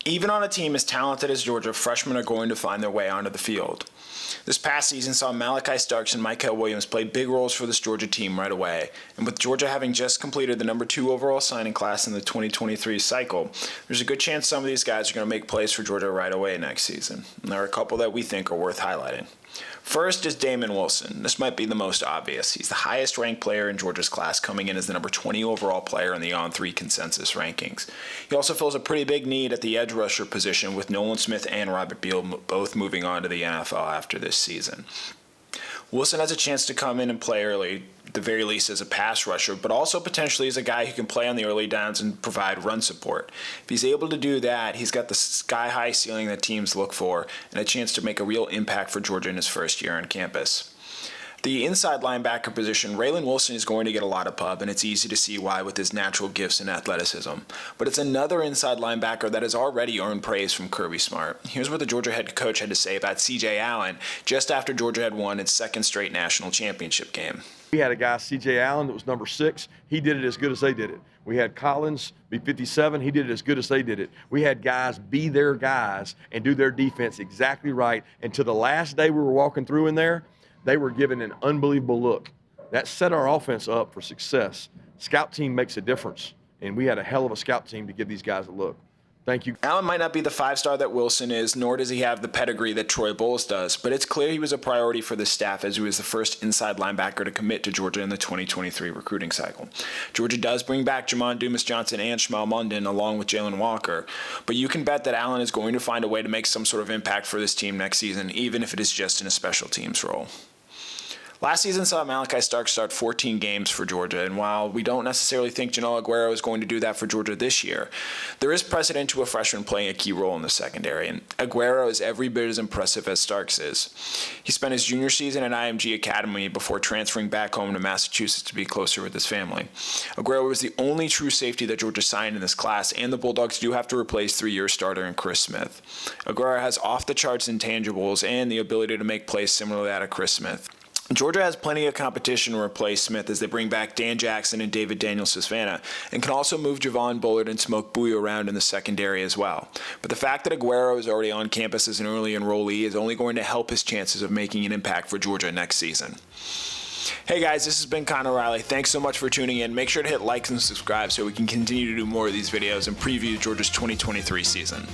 Even on a team as talented as Georgia, freshmen are going to find their way onto the field. This past season saw Malachi Starks and Micah Williams play big roles for this Georgia team right away, and with Georgia having just completed the number 2 overall signing class in the 2023 cycle, there's a good chance some of these guys are going to make plays for Georgia right away next season, and there are a couple that we think are worth highlighting. First is Damon Wilson. This might be the most obvious. He's the highest ranked player in Georgia's class, coming in as the number 20 overall player in the On3 consensus rankings. He also fills a pretty big need at the edge rusher position, with Nolan Smith and Robert Beal both moving on to the NFL after this season. Wilson has a chance to come in and play early, at the very least as a pass rusher, but also potentially as a guy who can play on the early downs and provide run support. If he's able to do that, he's got the sky-high ceiling that teams look for and a chance to make a real impact for Georgia in his first year on campus. The inside linebacker position, Raylan Wilson is going to get a lot of pub, and it's easy to see why with his natural gifts and athleticism. But it's another inside linebacker that has already earned praise from Kirby Smart. Here's what the Georgia head coach had to say about C.J. Allen just after Georgia had won its second straight national championship game. We had a guy, C.J. Allen, that was number 6. He did it as good as they did it. We had Collins be 57. He did it as good as they did it. We had guys be their guys and do their defense exactly right. And to the last day we were walking through in there, they were given an unbelievable look. That set our offense up for success. Scout team makes a difference, and we had a hell of a scout team to give these guys a look. Thank you. Allen might not be the 5-star that Wilson is, nor does he have the pedigree that Troy Bowles does, but it's clear he was a priority for the staff as he was the first inside linebacker to commit to Georgia in the 2023 recruiting cycle. Georgia does bring back Jamon Dumas-Johnson and Shmuel Munden along with Jalen Walker, but you can bet that Allen is going to find a way to make some sort of impact for this team next season, even if it is just in a special teams role. Last season saw Malachi Starks start 14 games for Georgia, and while we don't necessarily think Janelle Aguero is going to do that for Georgia this year, there is precedent to a freshman playing a key role in the secondary, and Aguero is every bit as impressive as Starks is. He spent his junior season at IMG Academy before transferring back home to Massachusetts to be closer with his family. Aguero was the only true safety that Georgia signed in this class, and the Bulldogs do have to replace 3-year starter in Chris Smith. Aguero has off-the-charts intangibles and the ability to make plays similar to that of Chris Smith. Georgia has plenty of competition to replace Smith as they bring back Dan Jackson and David Daniels-Sisvana, and can also move Javon Bullard and Smoke Bowie around in the secondary as well. But the fact that Aguero is already on campus as an early enrollee is only going to help his chances of making an impact for Georgia next season. Hey guys, this has been Connor Riley. Thanks so much for tuning in. Make sure to hit like and subscribe so we can continue to do more of these videos and preview Georgia's 2023 season.